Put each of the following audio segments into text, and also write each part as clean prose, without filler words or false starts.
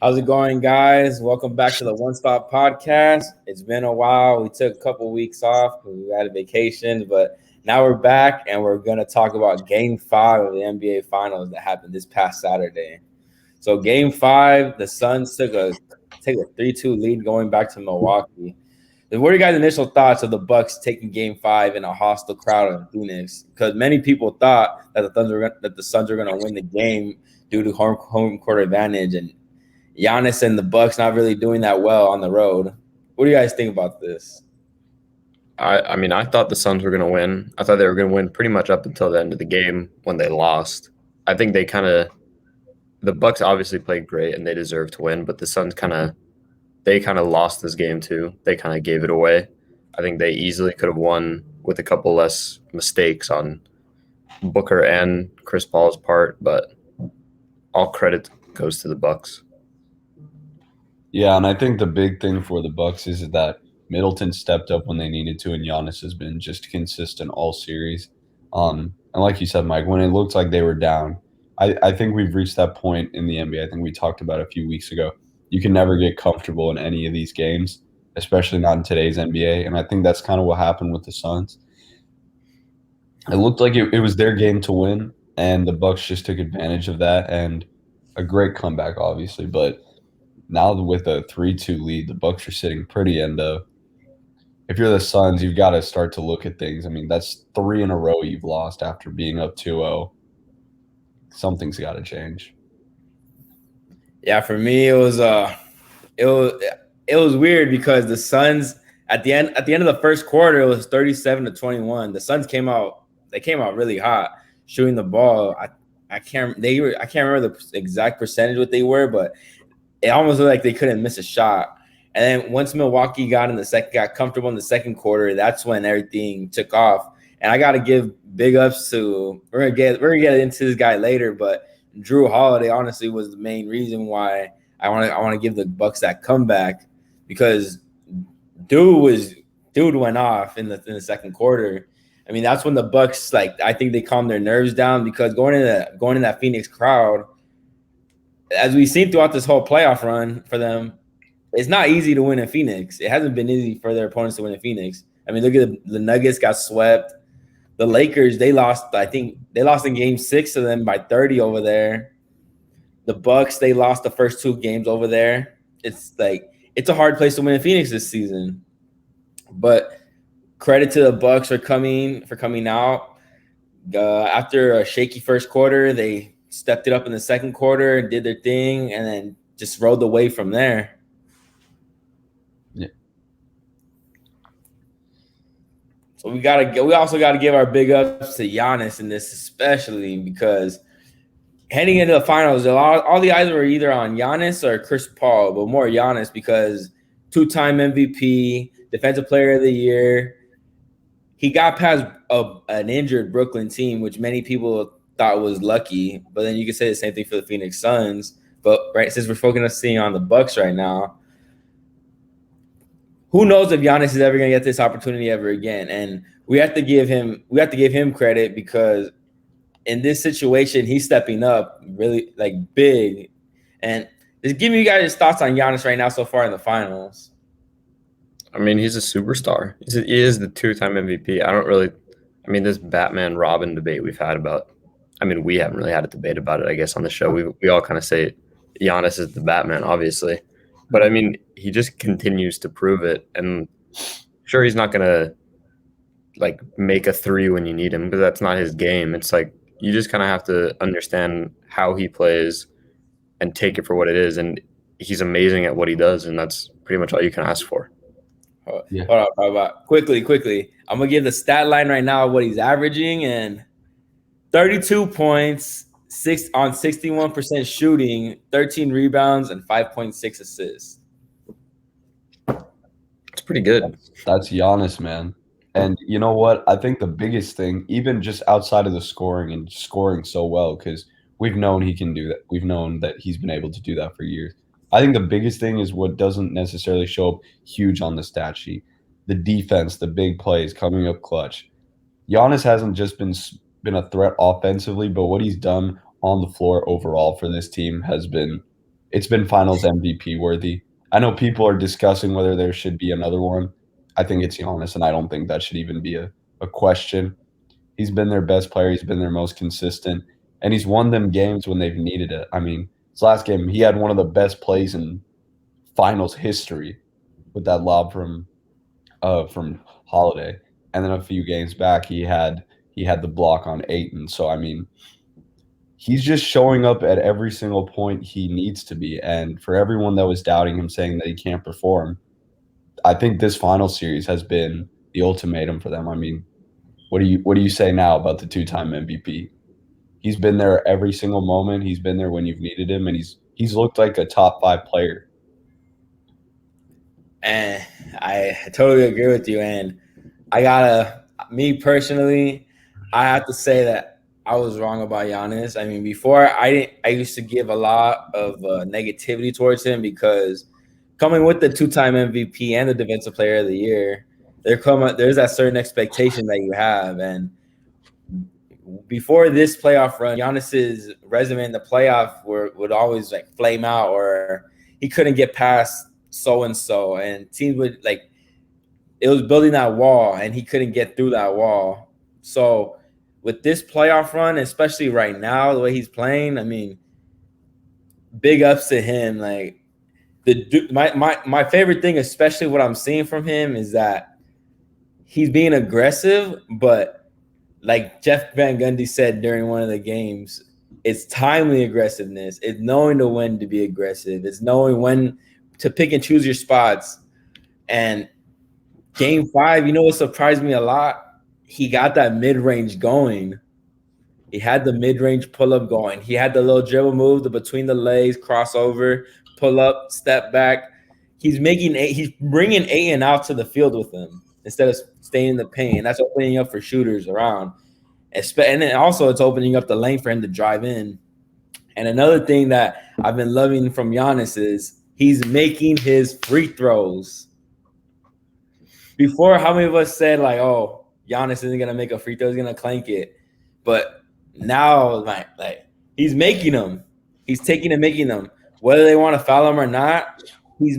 How's it going, guys? Welcome back to the One Stop Podcast. It's been a while. We took a couple weeks off because we had a vacation, but now we're back and we're going to talk about Game 5 of the NBA Finals that happened this past Saturday. So, Game 5, the Suns take a 3-2 lead going back to Milwaukee. What are your guys' initial thoughts of the Bucks taking Game 5 in a hostile crowd in Phoenix? Because many people thought that the Suns were going to win the game due to home court advantage, and Giannis and the Bucks not really doing that well on the road. What do you guys think about this? I thought the Suns were going to win. I thought they were going to win pretty much up until the end of the game when they lost. I think the Bucks obviously played great and they deserved to win, but the Suns kind of lost this game too. They kind of gave it away. I think they easily could have won with a couple less mistakes on Booker and Chris Paul's part, but all credit goes to the Bucks. Yeah, and I think the big thing for the Bucks is that Middleton stepped up when they needed to, and Giannis has been just consistent all series. And like you said, Mike, when it looked like they were down, I think we've reached that point in the NBA. I think we talked about it a few weeks ago. You can never get comfortable in any of these games, especially not in today's NBA. And I think that's kind of what happened with the Suns. It looked like it was their game to win, and the Bucks just took advantage of that. And a great comeback, obviously, but now with a 3-2 lead, the Bucks are sitting pretty, and if you're the Suns, you've got to start to look at things. I mean, that's 3 in a row you've lost after being up 2-0. Something's got to change. Yeah, for me, it was weird because the Suns at the end of the first quarter, it was 37-21. The Suns came out really hot shooting the ball. I can't remember the exact percentage what they were, but it almost looked like they couldn't miss a shot. And then once Milwaukee got comfortable in the second quarter, that's when everything took off. And I got to give big ups to we're gonna get into this guy later, but Jrue Holliday honestly was the main reason why I want to give the Bucks that comeback, because dude went off in the second quarter. I mean, that's when the Bucks, I think they calmed their nerves down, because going in that Phoenix crowd, as we've seen throughout this whole playoff run for them, it's not easy to win in Phoenix. It hasn't been easy for their opponents to win in Phoenix. I mean, look at the Nuggets got swept. The Lakers, they lost. I think they lost in Game 6 to them by 30 over there. The Bucks, they lost the first 2 games over there. It's a hard place to win in Phoenix this season. But credit to the Bucks for coming out. After a shaky first quarter, they stepped it up in the second quarter, did their thing, and then just rode the wave from there. Yeah. So we also gotta give our big ups to Giannis in this, especially because heading into the finals, all the eyes were either on Giannis or Chris Paul, but more Giannis because 2-time MVP, Defensive Player of the Year. He got past an injured Brooklyn team, which many people thought was lucky, but then you could say the same thing for the Phoenix Suns. But since we're focusing on the Bucks right now, who knows if Giannis is ever going to get this opportunity ever again? And we have to give him credit, because in this situation, he's stepping up really big. And just give me you guys thoughts on Giannis right now so far in the finals. I mean, he's a superstar. He is the 2-time MVP. This Batman Robin debate we've had about. We haven't really had a debate about it, I guess, on the show. We all kind of say Giannis is the Batman, obviously. But, he just continues to prove it. And sure, he's not going to, make a 3 when you need him, because that's not his game. It's you just kind of have to understand how he plays and take it for what it is. And he's amazing at what he does, and that's pretty much all you can ask for. Yeah. Hold on. Quickly. I'm going to give the stat line right now of what he's averaging, and 32 points, 6 on 61% shooting, 13 rebounds, and 5.6 assists. It's pretty good. That's Giannis, man. And you know what? I think the biggest thing, even just outside of the scoring and scoring so well, because we've known he can do that. We've known that he's been able to do that for years. I think the biggest thing is what doesn't necessarily show up huge on the stat sheet. The defense, the big plays, coming up clutch. Giannis hasn't just been a threat offensively, but what he's done on the floor overall for this team has been it's been Finals MVP worthy. I know people are discussing whether there should be another one. I think it's Giannis, and I don't think that should even be a question. He's been their best player. He's been their most consistent, and he's won them games when they've needed it. I mean, his last game, he had one of the best plays in Finals history with that lob from Holliday, and then a few games back, he had the block on Ayton. So I mean, he's just showing up at every single point he needs to be. And for everyone that was doubting him, saying that he can't perform, I think this final series has been the ultimatum for them. I mean, what do you say now about the two-time MVP? He's been there every single moment. He's been there when you've needed him, and he's looked like a top 5 player. And I totally agree with you. And me personally, I have to say that I was wrong about Giannis. I mean, before I used to give a lot of negativity towards him because coming with the 2-time MVP and the Defensive Player of the Year, there's that certain expectation that you have. And before this playoff run, Giannis's resume in the playoff would always like flame out, or he couldn't get past so and so, and teams would like it was building that wall, and he couldn't get through that wall. So with this playoff run, especially right now, the way he's playing, I mean, big ups to him. Like my favorite thing, especially what I'm seeing from him, is that he's being aggressive, but like Jeff Van Gundy said during one of the games, it's timely aggressiveness. It's knowing to when to be aggressive. It's knowing when to pick and choose your spots. And game 5, you know what surprised me a lot? He got that mid-range going. He had the mid-range pull-up going. He had the little dribble move, the between the legs, crossover, pull-up, step back. He's bringing Ayton out to the field with him instead of staying in the paint. That's opening up for shooters around. And then also it's opening up the lane for him to drive in. And another thing that I've been loving from Giannis is he's making his free throws. Before, how many of us said, like, oh, Giannis isn't going to make a free throw, he's going to clank it. But now, like he's making them. He's taking and making them. Whether they want to foul him or not, he's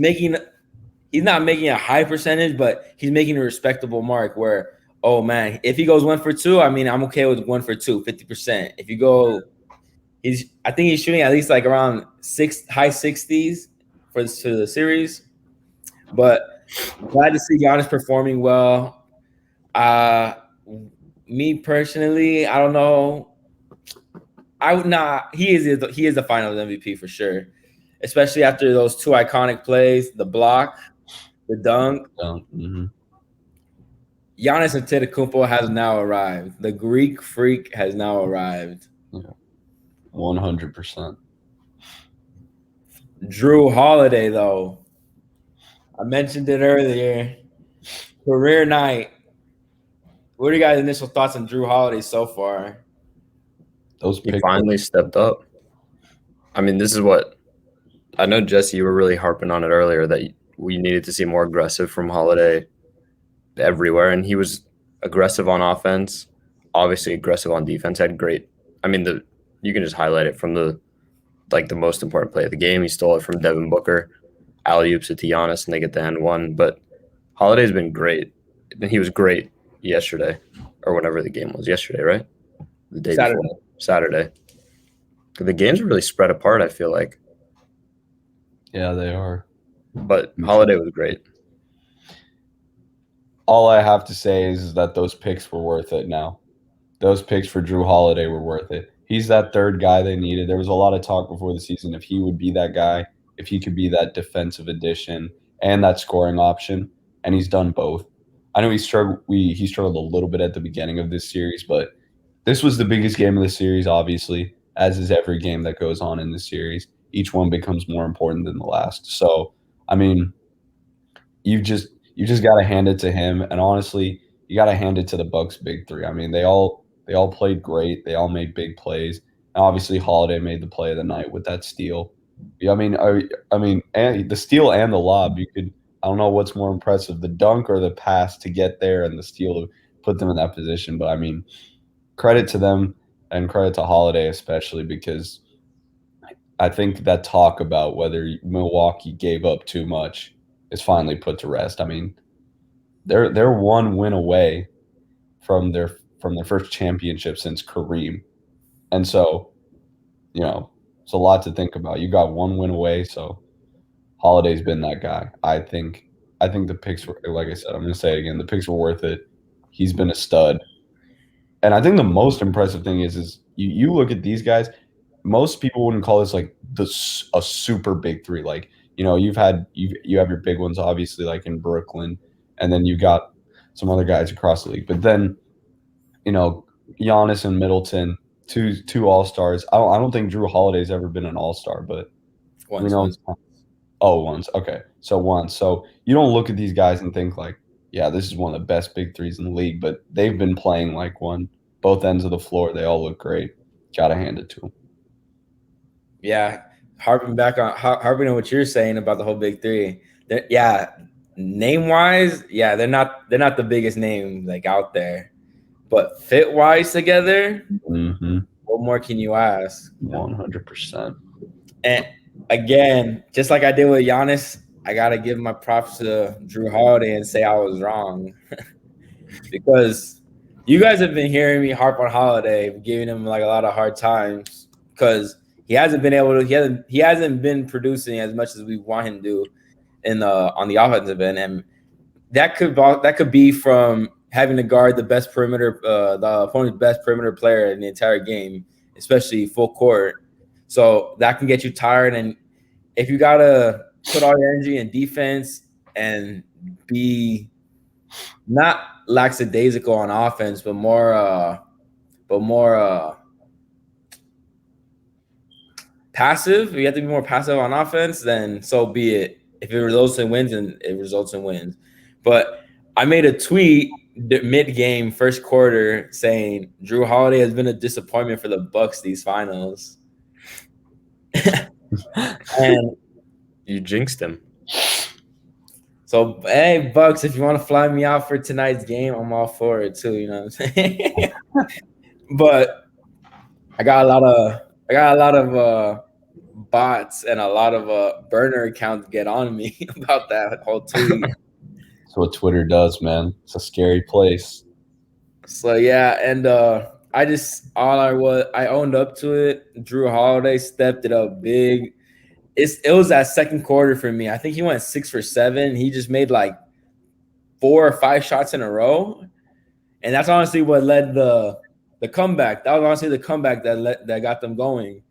not making a high percentage, but he's making a respectable mark where, oh, man, if he goes 1 for 2, I mean, I'm okay with 1 for 2, 50%. If you go I think he's shooting at least like around high 60s for the series. But glad to see Giannis performing well. Me personally, I don't know. I would not. He is the Finals MVP for sure, especially after those 2 iconic plays: the block, the dunk. Mm-hmm. Giannis Antetokounmpo has now arrived. The Greek Freak has now arrived. Yeah, 100%. Jrue Holliday, though, I mentioned it earlier. Career night. What are you guys' initial thoughts on Jrue Holliday so far? He finally stepped up. I mean, this is what I know, Jesse, you were really harping on it earlier that we needed to see more aggressive from Holliday everywhere, and he was aggressive on offense, obviously aggressive on defense. Had great. I mean, you can just highlight it from the most important play of the game. He stole it from Devin Booker, alley-oops it to Giannis, and they get the end one. But Holliday's been great, and he was great yesterday, or whenever the game was. Yesterday, right? The day before. Saturday. The games are really spread apart, I feel like. Yeah, they are. But Holliday was great. All I have to say is that those picks were worth it now. Those picks for Jrue Holliday were worth it. He's that third guy they needed. There was a lot of talk before the season if he would be that guy, if he could be that defensive addition and that scoring option, and he's done both. I know he struggled a little bit at the beginning of this series, but this was the biggest game of the series, obviously, as is every game that goes on in the series. Each one becomes more important than the last. So, I mean, you just got to hand it to him, and honestly, you got to hand it to the Bucks' big 3. I mean, they all played great. They all made big plays. And obviously, Holliday made the play of the night with that steal. I mean, and the steal and the lob. I don't know what's more impressive, the dunk or the pass to get there, and the steal to put them in that position. But I mean, credit to them and credit to Holliday especially, because I think that talk about whether Milwaukee gave up too much is finally put to rest. I mean, they're one win away from their first championship since Kareem, and so it's a lot to think about. You got one win away, so Holiday's been that guy. I think the picks were, like I said, I'm going to say it again. The picks were worth it. He's been a stud. And I think the most impressive thing is you look at these guys, most people wouldn't call this like a super big three. Like, you have your big ones, obviously, like in Brooklyn, and then you got some other guys across the league. But then, Giannis and Middleton, two all-stars. I don't think Jrue Holiday's ever been an all-star, but Once. Oh, once. Okay. So once. So you don't look at these guys and think like, yeah, this is one of the best big threes in the league, but they've been playing like both ends of the floor. They all look great. Gotta hand it to them. Yeah. Harping on what you're saying about the whole big three. Name wise, they're not the biggest name like out there. But fit wise together, what more can you ask? 100%. And again, just like I did with Giannis, I gotta give my props to Jrue Holiday and say I was wrong. Because you guys have been hearing me harp on Holiday, giving him like a lot of hard times because he hasn't been producing as much as we want him to do on the offensive end, and that could be from having to guard the opponent's best perimeter player in the entire game, especially full court. So that can get you tired, and if you gotta put all your energy in defense and be not lackadaisical on offense, but more passive. If you have to be more passive on offense, then so be it. If it results in wins, then it results in wins. But I made a tweet mid-game, first quarter, saying Jrue Holiday has been a disappointment for the Bucks these finals. And you jinxed him. So, hey, Bucks, if you want to fly me out for tonight's game, I'm all for it too. You know what I'm saying? But I got a lot of bots and a lot of burner accounts get on me about that whole tweet. That's what Twitter does, man. It's a scary place. So yeah, and I owned up to it. Jrue Holiday stepped it up big. It was that second quarter for me. I think he went 6 for 7. He just made like 4 or 5 shots in a row, and that's honestly what led the comeback. That was honestly the comeback that got them going.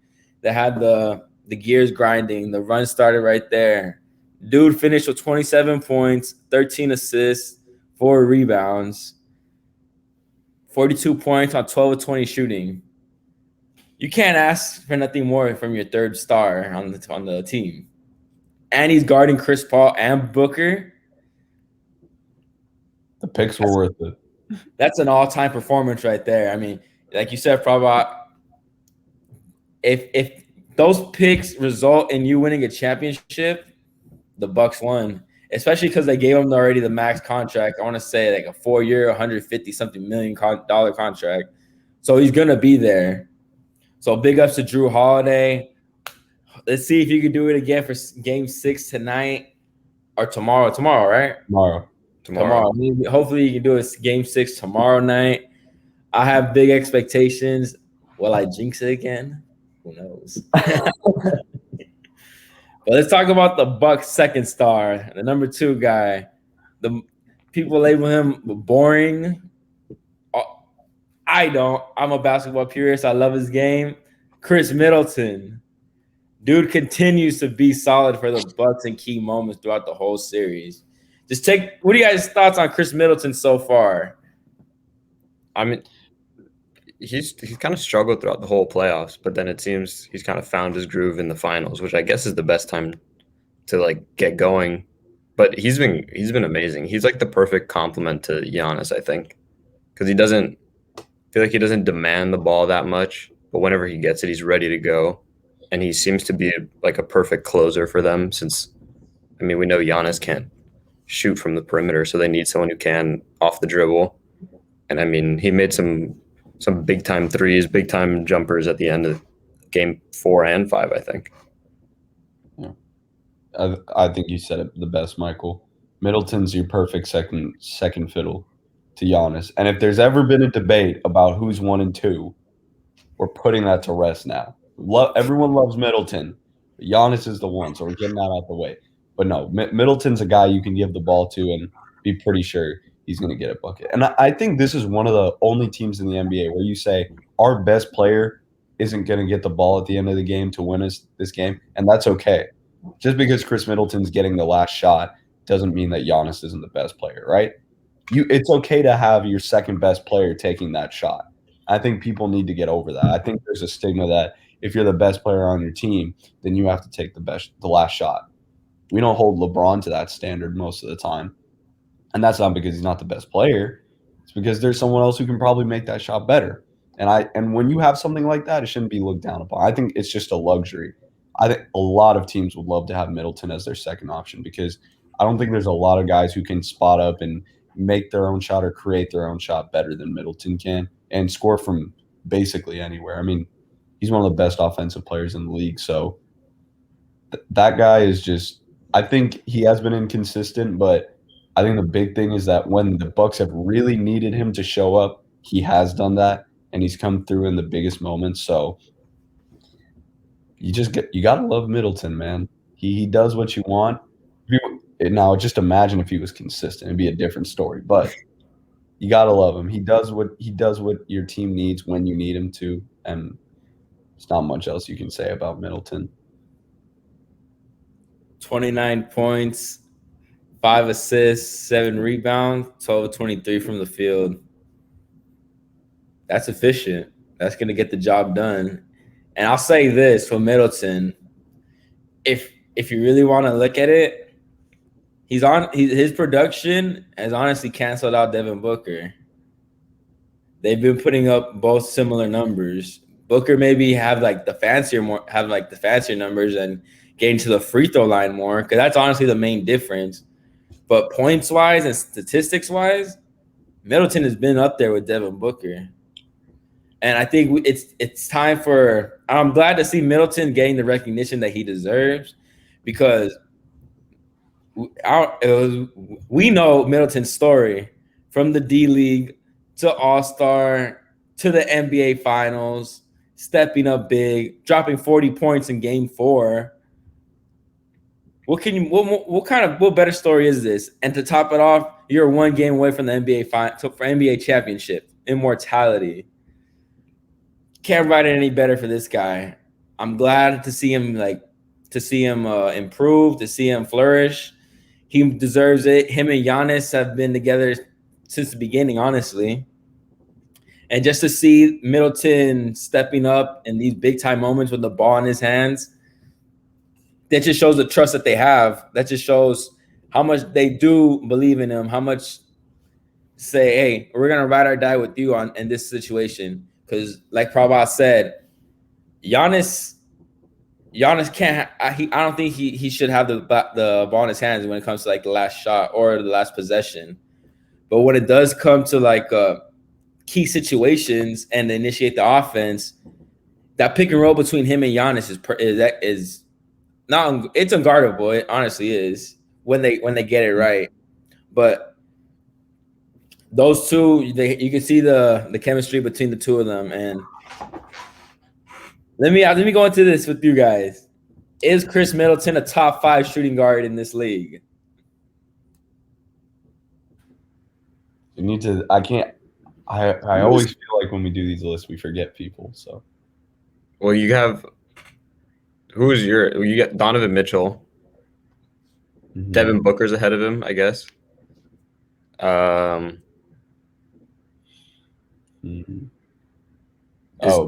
That had the gears grinding. The run started right there. Dude finished with 27 points, 13 assists, 4 rebounds, 42 points on 12 of 20 shooting. You can't ask for nothing more from your third star on the team. And he's guarding Chris Paul and Booker. The picks were worth it. That's an all-time performance right there. I mean, like you said, probably if those picks result in you winning a championship, the Bucks won. Especially because they gave him already the max contract. I want to say like a 4-year, $150-something million contract. So he's gonna be there. So big ups to Jrue Holiday. Let's see if you can do it again for Game 6 tonight or tomorrow. Tomorrow, right? Tomorrow. Hopefully you can do it Game 6 tomorrow night. I have big expectations. Will I jinx it again? Who knows? But let's talk about the Bucks' second star, the number 2 guy. The people label him boring. I don't. I'm a basketball purist. I love his game. Khris Middleton. Dude continues to be solid for the Bucks in key moments throughout the whole series. What are you guys' thoughts on Khris Middleton so far? I mean, he's kind of struggled throughout the whole playoffs, but then it seems he's kind of found his groove in the finals, which I guess is the best time to like get going. But he's been amazing. He's like the perfect complement to Giannis, I think, because he doesn't feel like he doesn't demand the ball that much, but whenever he gets it, he's ready to go, and he seems to be like a perfect closer for them. Since I mean, we know Giannis can't shoot from the perimeter, so they need someone who can off the dribble. And I mean, he made some big time threes, big time jumpers at the end of game 4 and 5, I think. Yeah. I think you said it the best, Michael. Middleton's your perfect second fiddle to Giannis. And if there's ever been a debate about who's 1 and 2, we're putting that to rest now. Everyone loves Middleton. But Giannis is the one, so we're getting that out the way. But no, Middleton's a guy you can give the ball to and be pretty sure he's going to get a bucket. And I think this is one of the only teams in the NBA where you say our best player isn't going to get the ball at the end of the game to win us this game, and that's okay. Just because Khris Middleton's getting the last shot doesn't mean that Giannis isn't the best player, right? It's okay to have your second best player taking that shot. I think people need to get over that. I think there's a stigma that if you're the best player on your team, then you have to take the last shot. We don't hold LeBron to that standard most of the time. And that's not because he's not the best player. It's because there's someone else who can probably make that shot better. And when you have something like that, it shouldn't be looked down upon. I think it's just a luxury. I think a lot of teams would love to have Middleton as their second option because I don't think there's a lot of guys who can spot up and make their own shot or create their own shot better than Middleton can and score from basically anywhere. I mean, he's one of the best offensive players in the league. So that guy is just – I think he has been inconsistent, but I think the big thing is that when the Bucks have really needed him to show up, he has done that, and he's come through in the biggest moments. So you got to love Middleton, man. He does what you want. Now, just imagine if he was consistent. It'd be a different story. But you got to love him. He does what your team needs when you need him to, and there's not much else you can say about Middleton. 29 points, 5 assists, 7 rebounds, 12-23 from the field. That's efficient. That's going to get the job done. And I'll say this for Middleton, if you really want to look at it, his production has honestly canceled out Devin Booker. They've been putting up both similar numbers. Booker maybe have the fancier numbers and getting to the free throw line more, because that's honestly the main difference. But points wise and statistics wise, Middleton has been up there with Devin Booker. And I think it's time for – I'm glad to see Middleton getting the recognition that he deserves, because we know Middleton's story from the D-League to All-Star to the NBA Finals, stepping up big, dropping 40 points in Game 4. What better story is this? And to top it off, you're 1 game away from the NBA championship, immortality. Can't write it any better for this guy. I'm glad to see him improve, to see him flourish. He deserves it. Him and Giannis have been together since the beginning, honestly. And just to see Middleton stepping up in these big time moments with the ball in his hands, that just shows the trust that they have. That just shows how much they do believe in him, how much say, hey, we're going to ride or die with you in this situation. Because like Prabhat said, Giannis can't. I don't think he should have the ball in his hands when it comes to the last shot or the last possession. But when it does come to key situations and initiate the offense, that pick and roll between him and Giannis is not. It's unguardable. It honestly is when they get it right. But those two, you can see the chemistry between the two of them. And let me go into this with you guys. Is Khris Middleton a top 5 shooting guard in this league? You need to. I can't. I always feel like when we do these lists, we forget people. So, well, you have you got Donovan Mitchell. Mm-hmm. Devin Booker's ahead of him, I guess. Mm-hmm.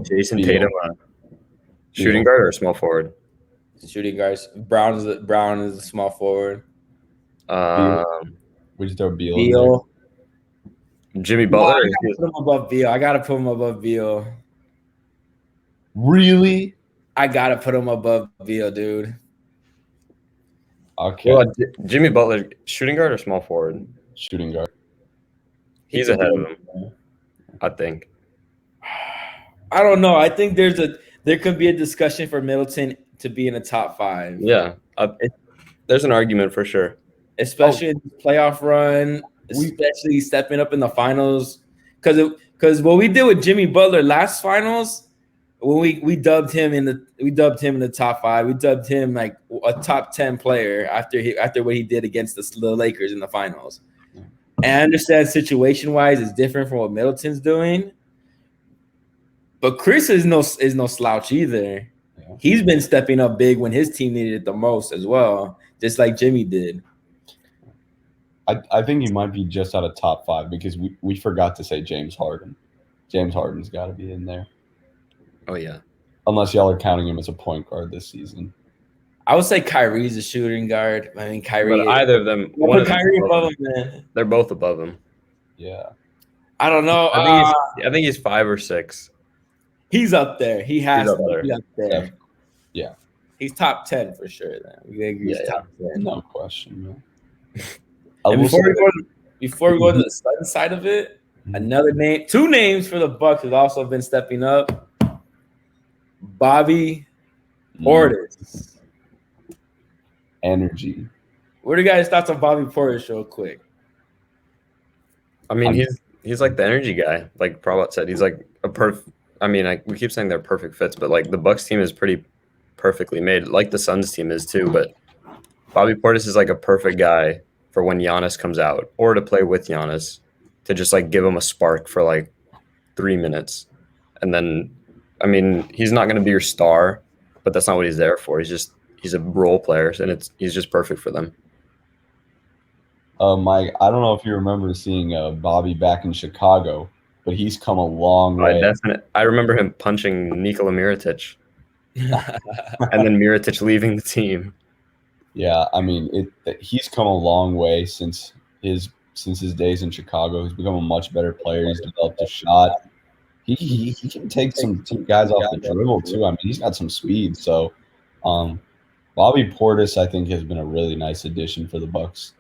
Jason Tatum shooting guard or small forward? Shooting guards. Brown is a small forward. We just throw Beal. Jimmy Butler. I gotta put him above Beal. Really? I gotta put him above Beal, dude. Okay. Well, Jimmy Butler, shooting guard or small forward? Shooting guard. He's ahead of him, I think. I don't know. I think there's there could be a discussion for Middleton to be in the top 5. Yeah, there's an argument for sure. Especially in the playoff run, especially stepping up in the finals. Because what we did with Jimmy Butler last finals, when we dubbed him in the top 5, we dubbed him like a top 10 player after what he did against the Lakers in the finals. And I understand situation wise it's different from what Middleton's doing, but Khris is no slouch either. Yeah. He's been stepping up big when his team needed it the most as well, just like Jimmy did. I think he might be just out of top 5 because we forgot to say James Harden. James Harden's got to be in there. Oh, yeah. Unless y'all are counting him as a point guard this season. I would say Kyrie's a shooting guard. I mean, Kyrie. But either of them. One of Kyrie above him, man. They're both above him. Yeah. I don't know. I think he's 5 or 6. He's up there. He's up there. Yeah. He's top 10 for sure. Then he's top 10. No question, man. Before we go to the Sun side of it, another name, 2 names for the Bucks have also been stepping up. Bobby Portis. Energy. What are you guys' thoughts on Bobby Portis real quick? I mean, he's like the energy guy. Like Prabhat said, he's like a perfect. I mean, we keep saying they're perfect fits, but like the Bucks team is pretty perfectly made, like the Suns team is too. But Bobby Portis is like a perfect guy for when Giannis comes out, or to play with Giannis, to just like give him a spark for like 3 minutes. And then, I mean, he's not going to be your star, but that's not what he's there for. He's a role player, and he's just perfect for them. Mike, I don't know if you remember seeing Bobby back in Chicago, but he's come a long way. I remember him punching Nikola Mirotic, and then Mirotic leaving the team. Yeah, I mean, he's come a long way since his days in Chicago. He's become a much better player. He's developed a shot. He can take some guys off the dribble too. I mean, he's got some speed. So, Bobby Portis, I think, has been a really nice addition for the Bucks.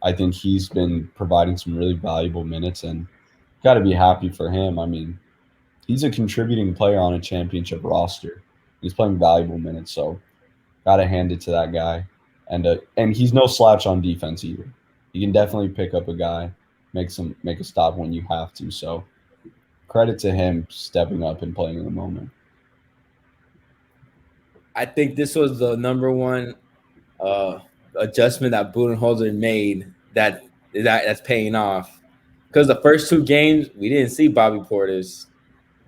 I think he's been providing some really valuable minutes, and got to be happy for him. I mean, he's a contributing player on a championship roster. He's playing valuable minutes, so got to hand it to that guy. And he's no slouch on defense either. He can definitely pick up a guy, make a stop when you have to. So credit to him stepping up and playing in the moment. I think this was the number one adjustment that Budenholzer made that's paying off. Because the first 2 games, we didn't see Bobby Portis.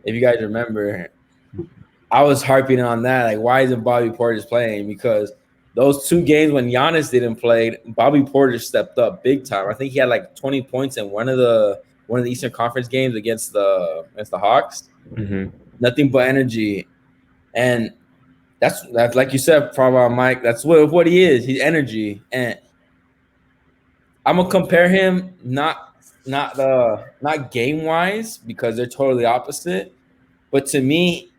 If you guys remember, I was harping on that. Like, why isn't Bobby Portis playing? Because those 2 games when Giannis didn't play, Bobby Portis stepped up big time. I think he had like 20 points in one of the Eastern Conference games against the Hawks. Mm-hmm. Nothing but energy, and that's like you said, probably Mike. That's what he is. He's energy, and I'm gonna compare him not game wise because they're totally opposite, but to me,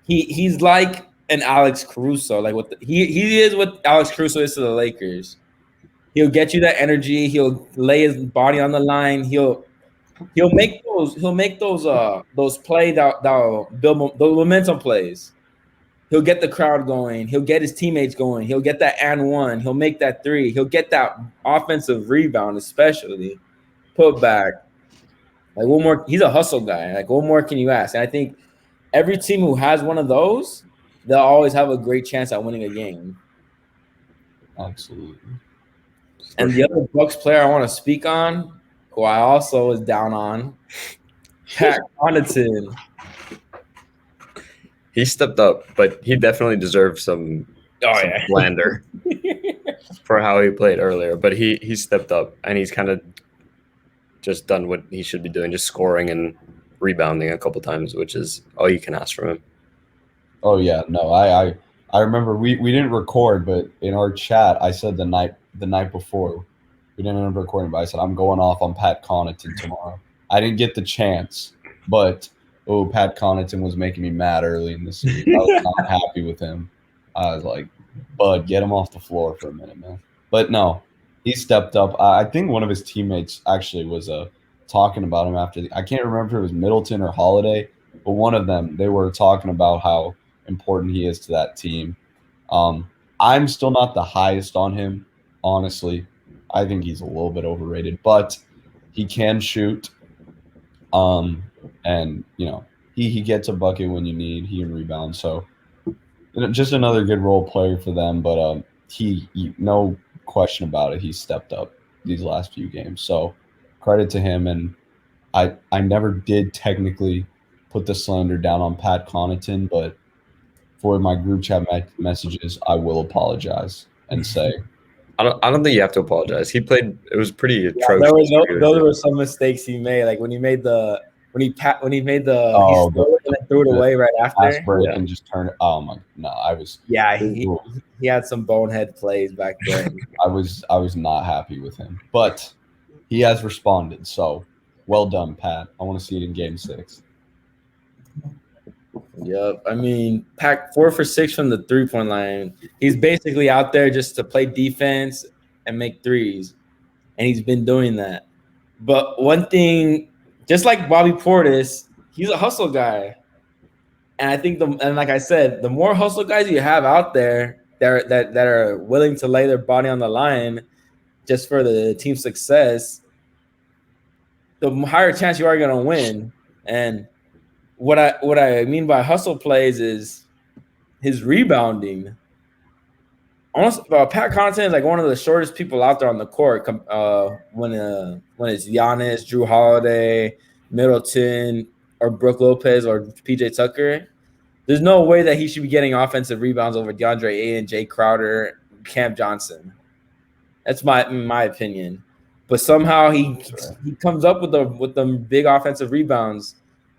he's like an Alex Caruso, like he is what Alex Caruso is to the Lakers. He'll get you that energy. He'll lay his body on the line. He'll make those plays that build those momentum plays. He'll get the crowd going. He'll get his teammates going. He'll get that and one. He'll make that 3. He'll get that offensive rebound, especially put back. Like one more, he's a hustle guy. Like what more can you ask? And I think every team who has one of those, they'll always have a great chance at winning a game. Absolutely. And the other Bucks player I want to speak on, who I also was down on, Pat Connaughton. He stepped up, but he definitely deserved some slander for how he played earlier. But he stepped up, and he's kind of just done what he should be doing, just scoring and rebounding a couple times, which is all you can ask from him. Oh yeah, no, I remember we didn't record, but in our chat I said the night before we didn't end up recording, but I said I'm going off on Pat Connaughton tomorrow. I didn't get the chance, but Pat Connaughton was making me mad early in the season. I was not happy with him. I was like, Bud, get him off the floor for a minute, man. But no, he stepped up. I think one of his teammates actually was talking about him after. I can't remember if it was Middleton or Holliday, but one of them, they were talking about how important he is to that team. I'm still not the highest on him, honestly. I think he's a little bit overrated, but he can shoot. And he gets a bucket when you need. He can rebound. So just another good role player for them. But he no question about it, he stepped up these last few games. So credit to him. And I never did technically put the slander down on Pat Connaughton, but for my group chat messages, I will apologize and say I don't think you have to apologize. He played. It was pretty atrocious. Those were some mistakes he made. Like when he made the he threw it away right after. Pass break and just turn it. Oh my! No, I was. Yeah, he had some bonehead plays back then. I was not happy with him, but he has responded. So well done, Pat. I want to see it in Game 6. Yep. I mean, Pat 4 for 6 from the 3-point line. He's basically out there just to play defense and make threes, and he's been doing that. But one thing, just like Bobby Portis, he's a hustle guy, and I think like I said, the more hustle guys you have out there that are willing to lay their body on the line just for the team's success, the higher chance you are going to win. And what I mean by hustle plays is his rebounding. Almost Pat Connaughton is like one of the shortest people out there on the court. When it's Giannis, Jrue Holliday, Middleton, or Brook Lopez or PJ Tucker, there's no way that he should be getting offensive rebounds over DeAndre Ayton, Jay Crowder, Cam Johnson. That's my opinion. But somehow he comes up with the big offensive rebounds.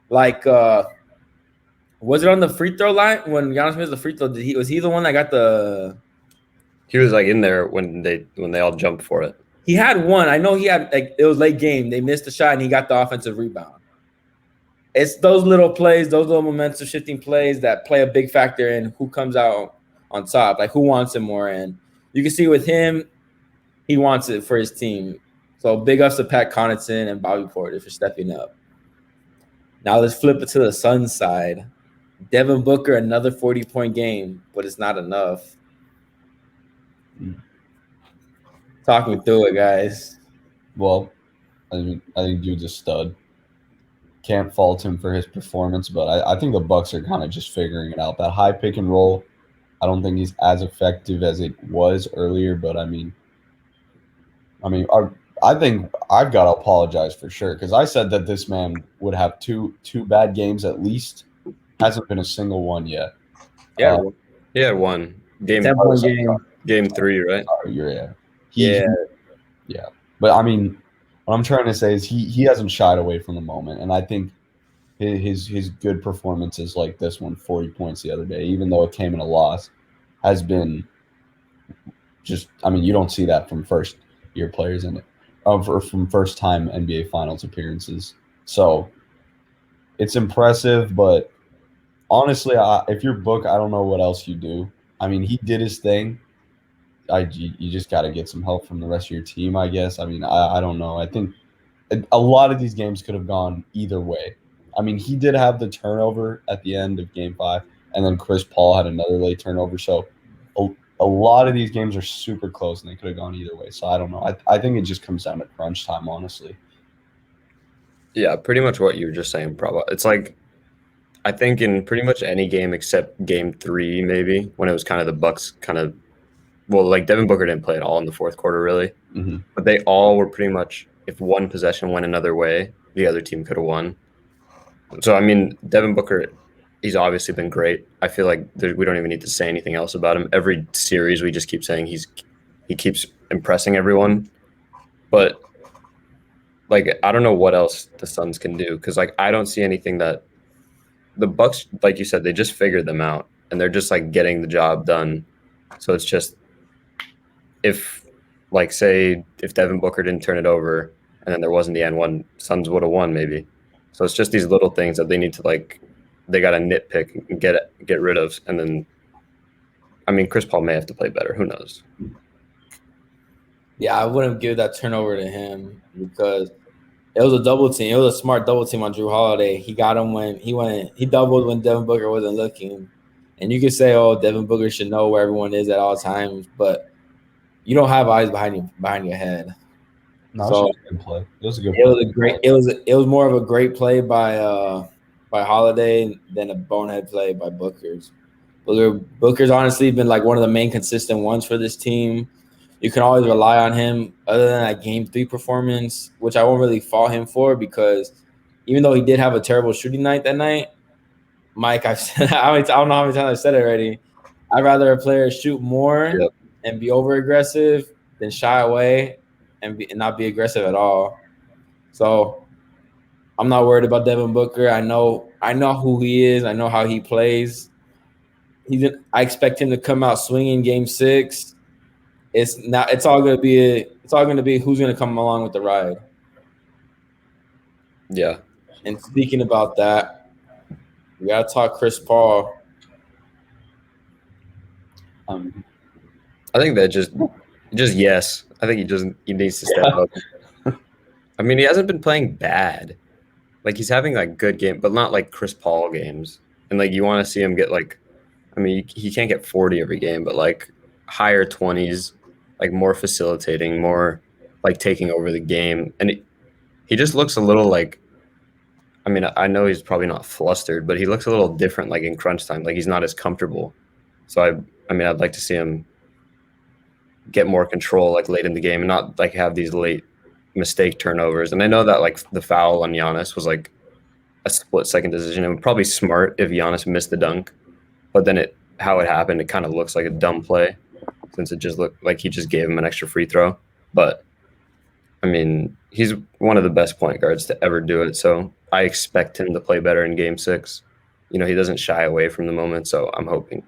Like, was it on the free throw line when Giannis missed the free throw? Was he the one that got the? He was like in there when they all jumped for it. He had one. I know he had it was late game. They missed the shot and he got the offensive rebound. It's those little plays, those little momentum shifting plays that play a big factor in who comes out on top, like who wants it more. And you can see with him, he wants it for his team. So big ups to Pat Connaughton and Bobby Portis for stepping up. Now let's flip it to the Suns side. Devin Booker, another 40-point game, but it's not enough. Talk me through it, guys. Well, I think dude's a stud. Can't fault him for his performance, but I think the Bucks are kind of just figuring it out. That high pick and roll, I don't think he's as effective as it was earlier, but I think I've got to apologize for sure because I said that this man would have two bad games at least. Hasn't been a single one yet. Yeah, he had one game. Game 3, right? Yeah. But I mean, what I'm trying to say is he hasn't shied away from the moment, and I think his good performances like this one, 40 points the other day, even though it came in a loss, has been just. I mean, you don't see that from first-year players in it, or from first-time NBA Finals appearances. So it's impressive, but honestly, if you're Book, I don't know what else you do. I mean, he did his thing. You just got to get some help from the rest of your team, I guess. I mean, I don't know. I think a lot of these games could have gone either way. I mean, he did have the turnover at the end of Game 5, and then Chris Paul had another late turnover. So a lot of these games are super close, and they could have gone either way. So I don't know. I think it just comes down to crunch time, honestly. Yeah, pretty much what you were just saying, Prabha. It's like I think in pretty much any game except Game 3, maybe, when it was kind of the Bucks kind of like Devin Booker didn't play at all in the fourth quarter, really. Mm-hmm. But they all were pretty much, if one possession went another way, the other team could have won. So, I mean, Devin Booker, he's obviously been great. I feel like we don't even need to say anything else about him. Every series, we just keep saying he keeps impressing everyone. But, like, I don't know what else the Suns can do because, like, I don't see anything that the Bucks, like you said, they just figured them out, and they're just, like, getting the job done. So it's just if Devin Booker didn't turn it over and then there wasn't the end one, Suns would have won maybe. So it's just these little things that they need to they got to nitpick and get rid of. And then, I mean, Chris Paul may have to play better. Who knows? Yeah, I wouldn't give that turnover to him because it was a double team. It was a smart double team on Jrue Holiday. He got him when he doubled when Devin Booker wasn't looking. And you can say, "Oh, Devin Booker should know where everyone is at all times," but you don't have eyes behind your head. No, So it was a good play. It was a good it play. was a great. It was more of a great play by Holliday than a bonehead play by Booker's. Booker's honestly been like one of the main consistent ones for this team. You can always rely on him. Other than that Game 3 performance, which I won't really fault him for, because even though he did have a terrible shooting night that night, Mike, I've said I don't know how many times I've said it already. I'd rather a player shoot more Yep. and be over aggressive than shy away and not be aggressive at all. So I'm not worried about Devin Booker. I know who he is. I know how he plays. I expect him to come out swinging Game 6. It's all gonna be who's gonna come along with the ride. Yeah. And speaking about that, we gotta talk Chris Paul. I think that just yes. I think he needs to step up. I mean, he hasn't been playing bad. Like, he's having like good game, but not like Chris Paul games. And like, you want to see him get like, I mean, he can't get 40 every game, but like higher 20s, like more facilitating, more like taking over the game. And he just looks a little like, I mean, I know he's probably not flustered, but he looks a little different like in crunch time. Like, he's not as comfortable. So I mean, I'd like to see him get more control like late in the game and not like have these late mistake turnovers. And I know that like the foul on Giannis was like a split-second decision. It was probably smart if Giannis missed the dunk, but then how it happened, it kind of looks like a dumb play since it just looked like he just gave him an extra free throw. But I mean, he's one of the best point guards to ever do it. So I expect him to play better in Game 6. You know, he doesn't shy away from the moment, so I'm hoping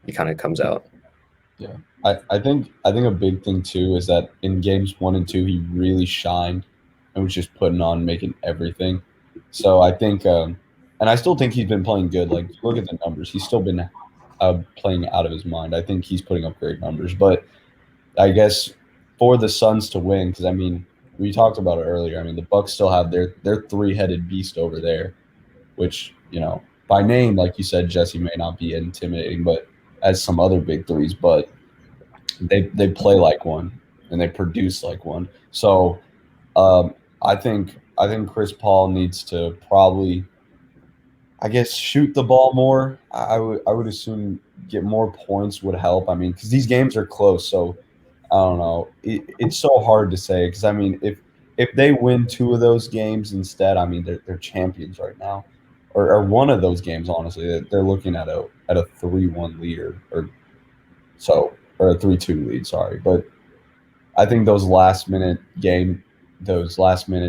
he kind of comes out. Yeah, I think a big thing too is that in games 1 and 2 he really shined and was just putting on, making everything. So I think, and I still think he's been playing good. Like, look at the numbers; he's still been playing out of his mind. I think he's putting up great numbers. But I guess for the Suns to win, because I mean, we talked about it earlier. I mean, the Bucks still have their three-headed beast over there, which, you know, by name, like you said, Jesse may not be intimidating, but as some other big threes, but they play like one and they produce like one. So I think Chris Paul needs to probably, I guess, shoot the ball more. I would assume get more points would help. I mean, because these games are close, so I don't know. It's so hard to say, because I mean, if they win 2 of those games instead, I mean, they're champions right now. Or one of those games, honestly, they're looking at a 3-1 lead or a 3-2 lead. Sorry, but I think those last minutes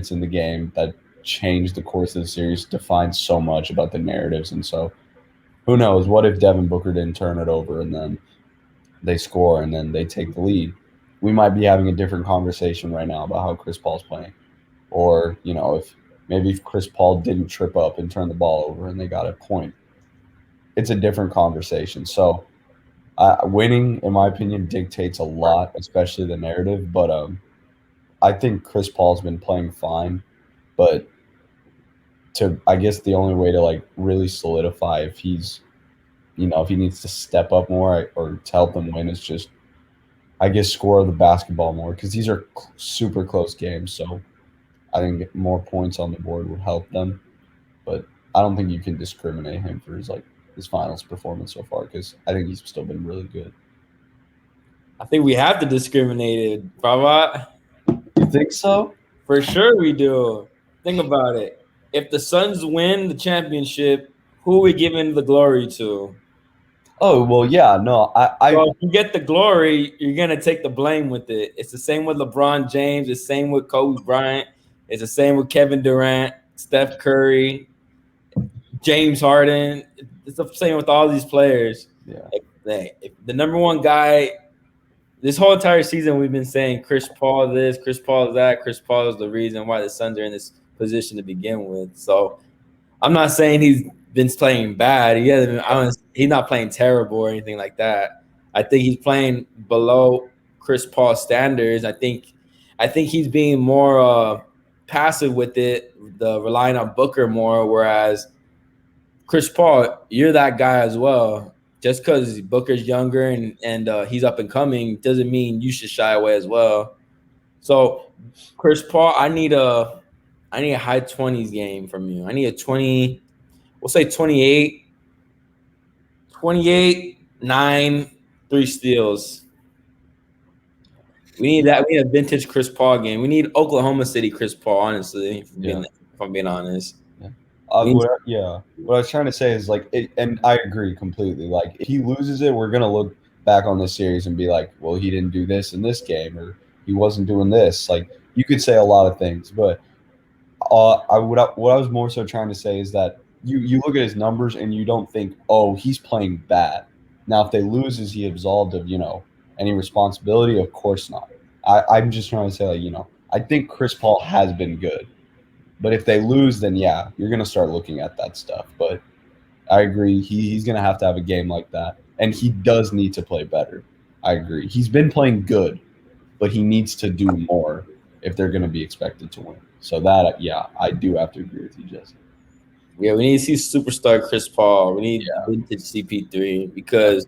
in the game that changed the course of the series defined so much about the narratives. And so, who knows? What if Devin Booker didn't turn it over and then they score and then they take the lead? We might be having a different conversation right now about how Chris Paul's playing, or, you know, if Chris Paul didn't trip up and turn the ball over and they got a point, it's a different conversation. So winning, in my opinion, dictates a lot, especially the narrative. But I think Chris Paul's been playing fine. But I guess the only way to like really solidify if he's, you know, if he needs to step up more or to help them win is just, I guess, score the basketball more, because these are super close games. So I think more points on the board would help them, but I don't think you can discriminate him for his finals performance so far, because I think he's still been really good. I think we have to discriminate it, Prabhat. You think so? For sure we do. Think about it. If the Suns win the championship, who are we giving the glory to? Oh, well, yeah, no, Well, if you get the glory, you're gonna take the blame with it. It's the same with LeBron James. It's the same with Kobe Bryant. It's the same with Kevin Durant, Steph Curry, James Harden. It's the same with all these players. Yeah. If the number one guy, this whole entire season we've been saying Chris Paul this, Chris Paul that. Chris Paul is the reason why the Suns are in this position to begin with. So I'm not saying he's been playing bad. He's not playing terrible or anything like that. I think he's playing below Chris Paul standards. I think he's being more passive with it, relying on Booker more, whereas Chris Paul, you're that guy as well. just because Booker's younger and he's up and coming doesn't mean you should shy away as well. So, Chris Paul, I need a high 20s game from you. I need a 20, we'll say 28, 9, 3 steals. We need that. We need a vintage Chris Paul game. We need Oklahoma City Chris Paul, honestly, if I'm being honest. What I was trying to say is like, and I agree completely. Like, if he loses it, we're gonna look back on this series and be like, well, he didn't do this in this game, or he wasn't doing this. Like, you could say a lot of things, but what I was more so trying to say is that you look at his numbers and you don't think, oh, he's playing bad. Now, if they lose, is he absolved of any responsibility? Of course not. I'm just trying to say, like, I think Chris Paul has been good. But if they lose, then yeah, you're going to start looking at that stuff. But I agree. He's going to have a game like that. And he does need to play better. I agree. He's been playing good, but he needs to do more if they're going to be expected to win. So that, yeah, I do have to agree with you, Jesse. Yeah, we need to see superstar Chris Paul. We need vintage CP3 because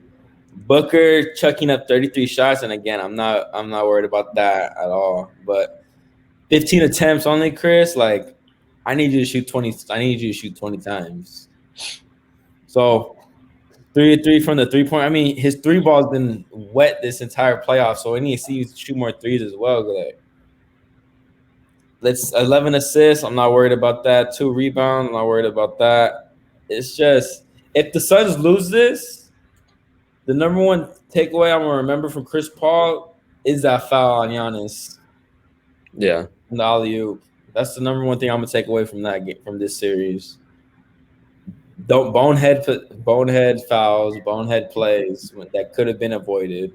Booker chucking up 33 shots. And again, I'm not worried about that at all. But 15 attempts only, Chris. Like, I need you to shoot 20. I need you to shoot 20 times. So 3-3 from the 3-point. I mean, his 3 ball's been wet this entire playoff. So I need to see you shoot more threes as well. Like, let's 11 assists. I'm not worried about that. 2 rebounds. I'm not worried about that. It's just if the Suns lose this, the number one takeaway I'm gonna remember from Chris Paul is that foul on Giannis. Yeah. And the alley-oop. That's the number one thing I'm gonna take away from that game, from this series. Don't bonehead fouls, bonehead plays that could have been avoided.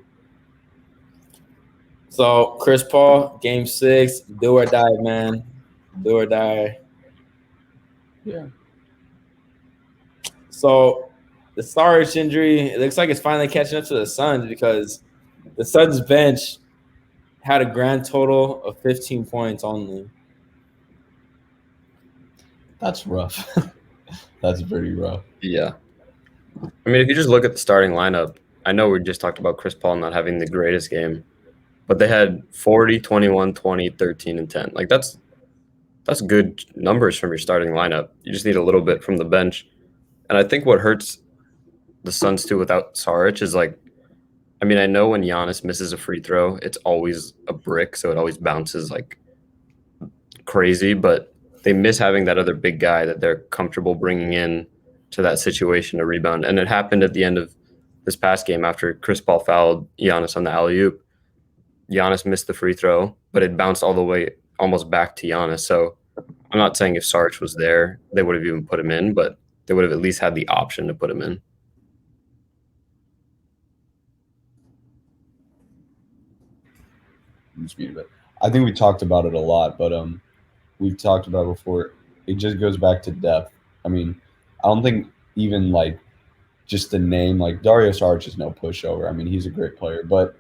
So Chris Paul, Game 6, do or die, man, do or die. Yeah. So the Saric injury, it looks like it's finally catching up to the Suns because the Suns bench had a grand total of 15 points only. That's rough. That's pretty rough. Yeah. I mean, if you just look at the starting lineup, I know we just talked about Chris Paul not having the greatest game, but they had 40, 21, 20, 13, and 10. Like, that's good numbers from your starting lineup. You just need a little bit from the bench. And I think what hurts the Suns too without Saric is, like, I mean, I know when Giannis misses a free throw, it's always a brick, so it always bounces like crazy, but they miss having that other big guy that they're comfortable bringing in to that situation to rebound. And it happened at the end of this past game after Chris Paul fouled Giannis on the alley-oop. Giannis missed the free throw, but it bounced all the way almost back to Giannis. So I'm not saying if Saric was there, they would have even put him in, but they would have at least had the option to put him in. I think we talked about it a lot, but we've talked about it before. It just goes back to depth. I mean, I don't think even like just the name, like Dario Saric is no pushover. I mean, he's a great player, but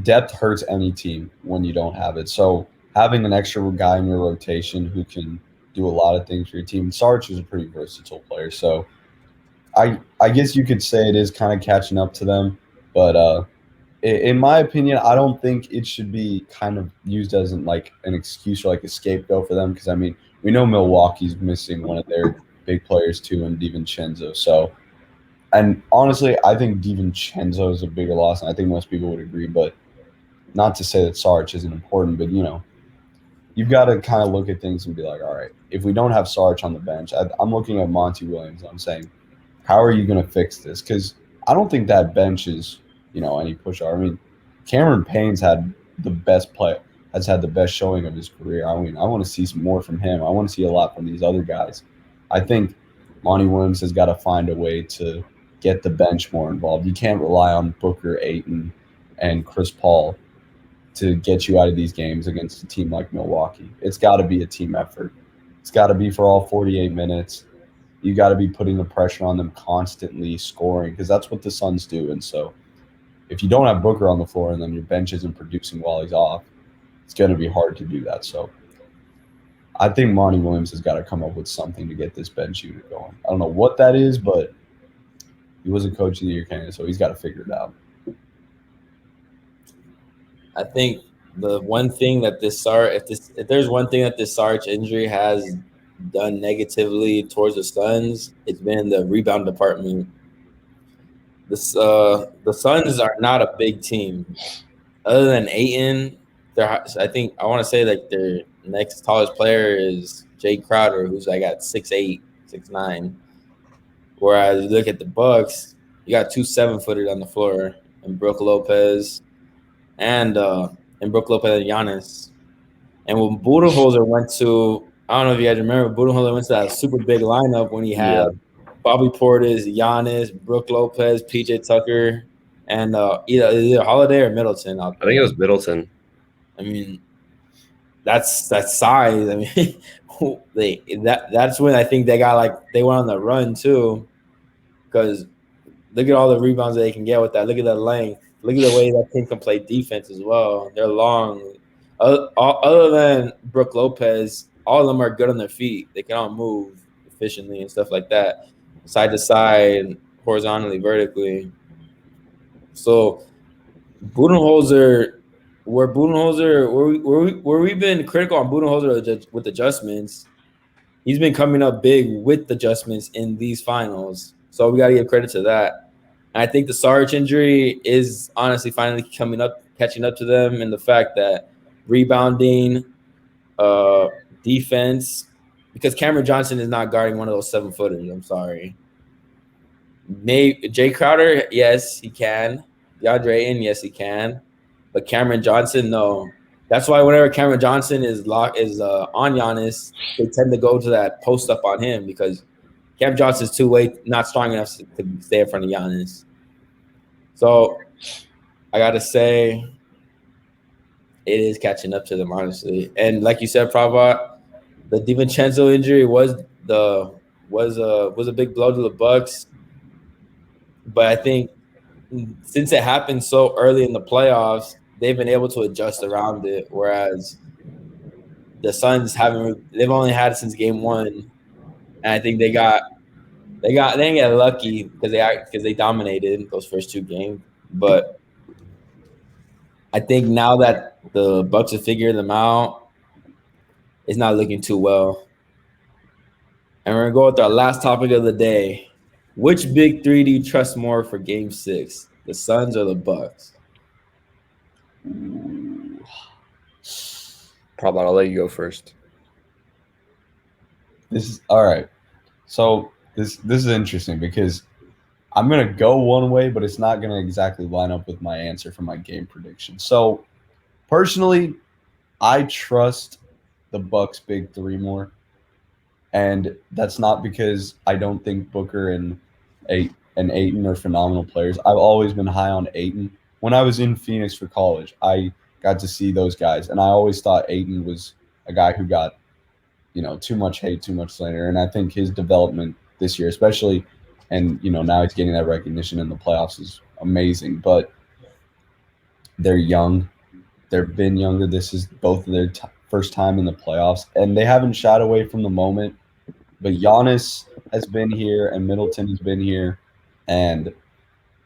depth hurts any team when you don't have it. So having an extra guy in your rotation who can do a lot of things for your team. Saric is a pretty versatile player, so I guess you could say it is kind of catching up to them, but in my opinion, I don't think it should be kind of used as an excuse or like a scapegoat for them because, I mean, we know Milwaukee's missing one of their big players too in DiVincenzo. So, and honestly, I think DiVincenzo is a bigger loss, and I think most people would agree, but not to say that Saric isn't important, but, you've got to kind of look at things and be like, all right, if we don't have Saric on the bench, I'm looking at Monty Williams. I'm saying, how are you going to fix this? Because I don't think that bench is – any pushover. I mean, Cameron Payne's had the best showing of his career. I mean, I want to see some more from him. I want to see a lot from these other guys. I think Monty Williams has got to find a way to get the bench more involved. You can't rely on Booker, Ayton, and Chris Paul to get you out of these games against a team like Milwaukee. It's got to be a team effort. It's got to be for all 48 minutes. You got to be putting the pressure on them constantly, scoring, because that's what the Suns do. And so if you don't have Booker on the floor and then your bench isn't producing while he's off, it's going to be hard to do that. So I think Monty Williams has got to come up with something to get this bench unit going. I don't know what that is, but He was a Coach of the Year candidate, so he's got to figure it out. I think the one thing that if there's one thing that this Saric injury has done negatively towards the Suns, it's been the rebound department. The Suns are not a big team. Other than Ayton, I think I want to say like their next tallest player is Jay Crowder, who's like at 6'8", 6'9". Whereas you look at the Bucks, you got 2 7-footers on the floor, and Brook Lopez and Giannis. And when Budenholzer went to, I don't know if you guys remember, Budenholzer went to that super big lineup when he had Bobby Portis, Giannis, Brook Lopez, PJ Tucker, and either Holliday or Middleton out there. I think it was Middleton. I mean, that's size. I mean, that's when I think they went on the run too, because look at all the rebounds that they can get with that. Look at the length. Look at the way that team can play defense as well. They're long. Other than Brook Lopez, all of them are good on their feet. They can all move efficiently and stuff like that, side to side, horizontally, vertically. So Budenholzer, where we've been critical on Budenholzer with adjustments, he's been coming up big with adjustments in these finals. So we got to give credit to that. And I think the Saric injury is honestly finally catching up to them in the fact that rebounding, defense, because Cameron Johnson is not guarding one of those 7-footers. I'm sorry. Jay Crowder, yes, he can. DeAndre Ayton, yes, he can. But Cameron Johnson, no. That's why whenever Cameron Johnson is on Giannis, they tend to go to that post up on him because Cam Johnson's not strong enough to stay in front of Giannis. So I gotta say, it is catching up to them, honestly. And like you said, Pravat, the DiVincenzo injury was a big blow to the Bucks. But I think since it happened so early in the playoffs, they've been able to adjust around it. Whereas the Suns they've only had it since game 1, and I think they didn't get lucky because they dominated those first 2 games. But I think now that the Bucks have figured them out, it's not looking too well. And we're gonna go with our last topic of the day. Which big three do you trust more for Game 6, the Suns or the Bucks? Probably I'll let you go first. This is all right. So this is interesting because I'm gonna go one way, but it's not gonna exactly line up with my answer for my game prediction. So personally, I trust the Bucks' big three more. And that's not because I don't think Booker and Ayton are phenomenal players. I've always been high on Ayton. When I was in Phoenix for college, I got to see those guys, and I always thought Ayton was a guy who got, too much hate, too much slander. And I think his development this year, especially, and now he's getting that recognition in the playoffs, is amazing. But they're young. They've been younger. This is both of their first time in the playoffs, and they haven't shied away from the moment. But Giannis has been here, and Middleton has been here, and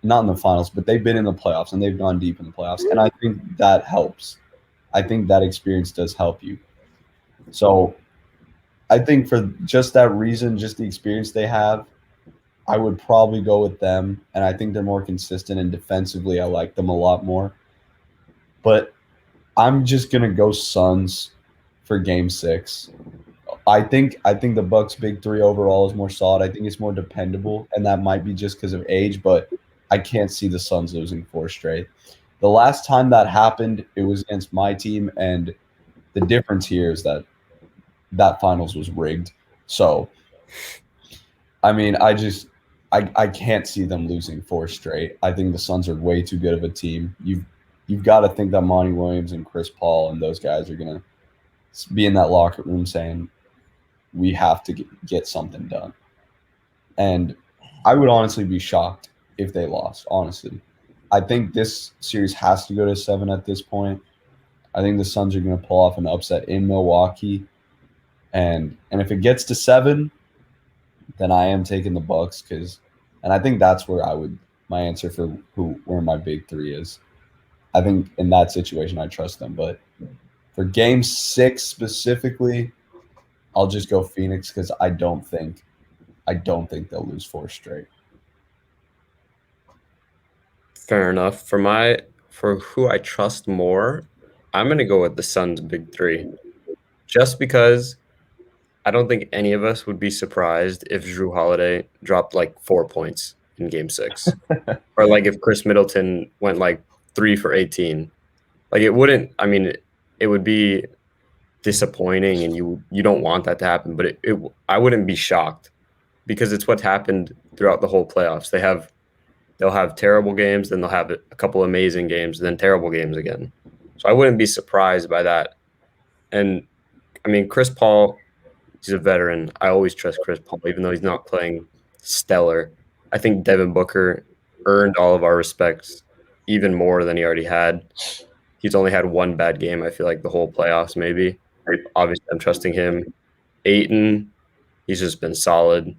not in the finals, but they've been in the playoffs, and they've gone deep in the playoffs. And I think that helps. I think that experience does help you. So I think for just that reason, just the experience they have, I would probably go with them. And I think they're more consistent, and defensively I like them a lot more. But I'm just going to go Suns for Game 6. I think the Bucks' big three overall is more solid. I think it's more dependable, and that might be just because of age, but I can't see the Suns losing 4 straight. The last time that happened, it was against my team, and the difference here is that finals was rigged. So, I mean, I can't see them losing 4 straight. I think the Suns are way too good of a team. You've got to think that Monty Williams and Chris Paul and those guys are going to be in that locker room saying, we have to get something done. And I would honestly be shocked if they lost, honestly. I think this series has to go to 7 at this point. I think the Suns are going to pull off an upset in Milwaukee. And if it gets to 7, then I am taking the Bucks because And I think that's where my answer for where my big three is. I think in that situation, I trust them. But for game 6 specifically, I'll just go Phoenix because I don't think they'll lose 4 straight. Fair enough. For who I trust more, I'm gonna go with the Suns' big three, just because I don't think any of us would be surprised if Jrue Holiday dropped like 4 points in Game 6, or like if Khris Middleton went like 3 for 18. Like it wouldn't. I mean, it would be disappointing, and you don't want that to happen. But I wouldn't be shocked because it's what happened throughout the whole playoffs. They'll have terrible games, then they'll have a couple amazing games, then terrible games again. So I wouldn't be surprised by that. And I mean, Chris Paul, he's a veteran. I always trust Chris Paul, even though he's not playing stellar. I think Devin Booker earned all of our respects even more than he already had. He's only had one bad game, I feel like, the whole playoffs, maybe. Obviously, I'm trusting him. Ayton, he's just been solid.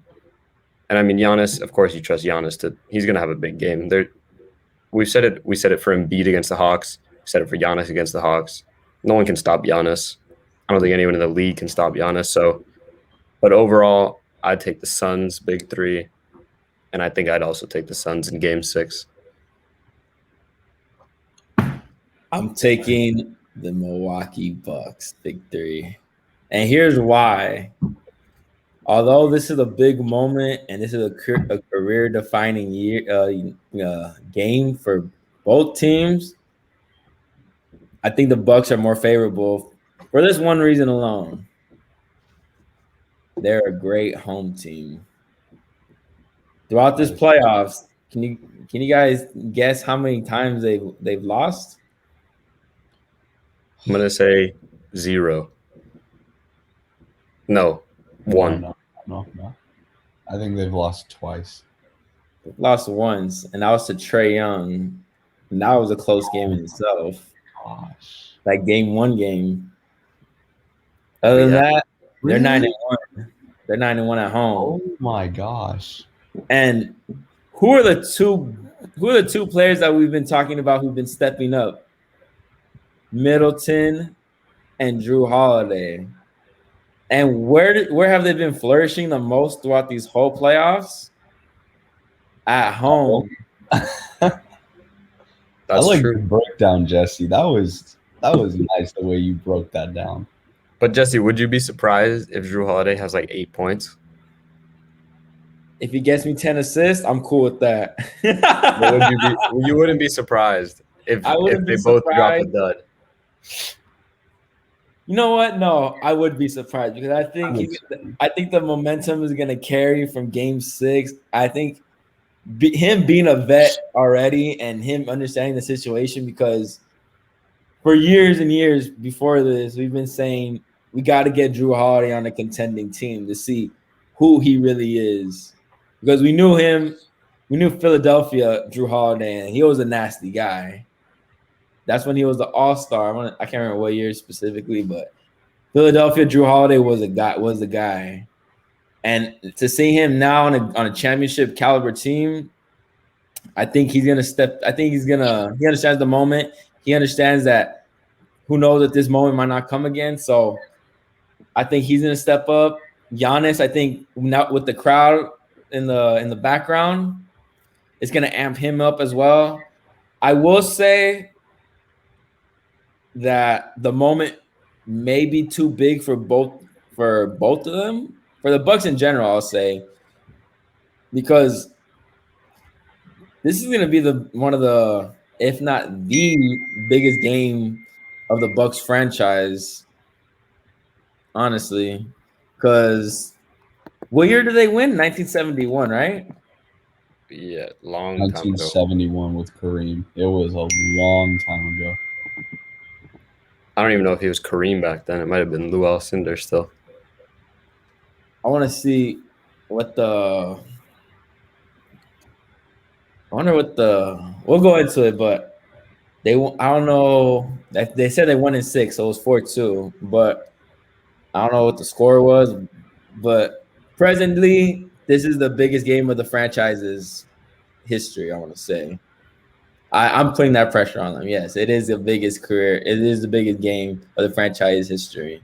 And I mean, Giannis, of course, you trust Giannis he's going to have a big game. We said it for Embiid against the Hawks. We said it for Giannis against the Hawks. No one can stop Giannis. I don't think anyone in the league can stop Giannis. So, but overall, I'd take the Suns big three, and I think I'd also take the Suns in Game 6. I'm taking the Milwaukee Bucks big three, and here's why. Although this is a big moment and this is a career-defining game for both teams, I think the Bucks are more favorable for this one reason alone. They're a great home team. Throughout this playoffs, can you guys guess how many times they've lost? I'm gonna say 0. No, 1. No. I think they've lost twice. Lost once, and that was to Trae Young. And that was a close game in itself. Gosh. Like game 1 game. Other than that, they're 9-1. They're 9-1 at home. Oh my gosh. And who are the two players that we've been talking about who've been stepping up? Middleton and Jrue Holiday. And where have they been flourishing the most throughout these whole playoffs? At home. That's true. The breakdown, Jesse. That was nice the way you broke that down. But Jesse, would you be surprised if Jrue Holiday has like 8 points? If he gets me 10 assists, I'm cool with that. You wouldn't be surprised if they both drop a dud. You know what? No, I would be surprised because I think the momentum is going to carry from Game 6. I think him being a vet already and him understanding the situation, because for years and years before this, we've been saying we got to get Jrue Holiday on a contending team to see who he really is, because we knew Philadelphia Jrue Holiday, and he was a nasty guy. That's when he was the all-star. I can't remember what year specifically, but Philadelphia Jrue Holiday was the guy. And to see him now on a championship caliber team, I think he's gonna step. I think he understands the moment. He understands that who knows that this moment might not come again. So I think he's gonna step up. Giannis, I think now with the crowd in the background, it's gonna amp him up as well. I will say that the moment may be too big for both of them. For the Bucks in general, I'll say, because this is going to be one of the, if not the biggest game of the Bucks franchise, honestly. Because what year did they win? 1971, right? Yeah, long time ago. 1971 with Kareem. It was a long time ago. I don't even know if he was Kareem back then. It might have been Lou Alcindor still. I want to see we'll go into it, but I don't know. They said they won in 6, so it was 4-2, but I don't know what the score was. But presently, this is the biggest game of the franchise's history, I want to say. I'm putting that pressure on them. Yes, it is the biggest career. It is the biggest game of the franchise history.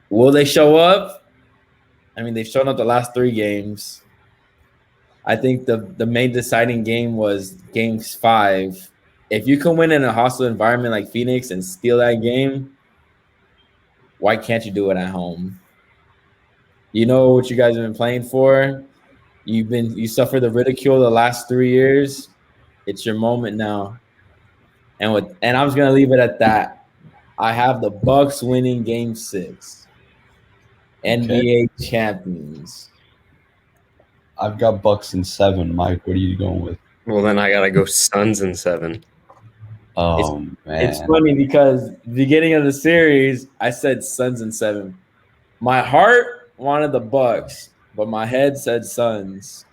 Will they show up? I mean, they've shown up the last 3 games. I think the main deciding game was Game 5. If you can win in a hostile environment like Phoenix and steal that game, why can't you do it at home? You know what you guys have been playing for. You suffered the ridicule the last 3 years. It's your moment now. And I'm just gonna leave it at that. I have the Bucks winning Game 6. NBA champions. I've got Bucks in 7. Mike, what are you going with? Well, then I gotta go Suns in 7. Oh, man. It's funny because beginning of the series, I said Suns in 7. My heart wanted the Bucks, but my head said Suns.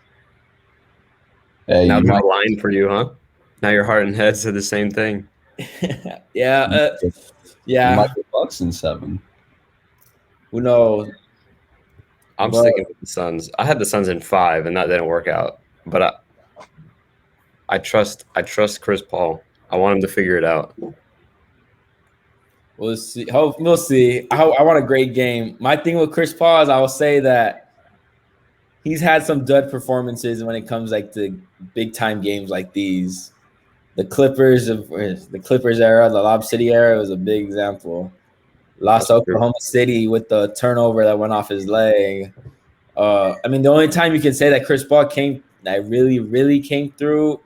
Hey, Now you they're might, aligned for you, huh? Now your heart and head said the same thing. Yeah. you might get Bucks in 7. Who knows? I'm But- sticking with the Suns. I had the Suns in 5, and that didn't work out. But I trust Chris Paul. I want him to figure it out. We'll see. We'll see. I want a great game. My thing with Chris Paul is I will say that he's had some dud performances when it comes like to big time games like these. The Clippers era, the Lob City era was a big example. Lost That's Oklahoma City with the turnover that went off his leg. I mean, the only time you can say that Chris Paul really came through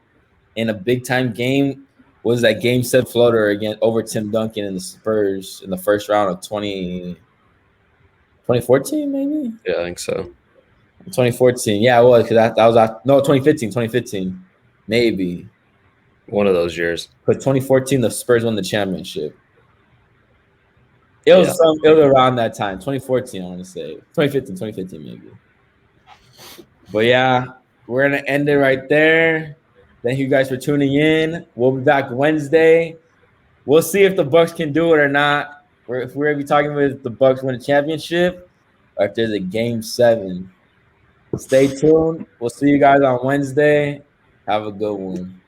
in a big time game was that Game 7 floater again over Tim Duncan and the Spurs in the first round of 2014, maybe? Yeah, I think so. 2014. Yeah, it was because that was 2015, maybe. One of those years. Because 2014, the Spurs won the championship. It was around that time, 2014, I want to say. 2015 maybe. But yeah, we're going to end it right there. Thank you guys for tuning in. We'll be back Wednesday. We'll see if the Bucks can do it or not. If we're going to be talking with the Bucks win a championship or if there's a Game 7. Stay tuned. We'll see you guys on Wednesday. Have a good one.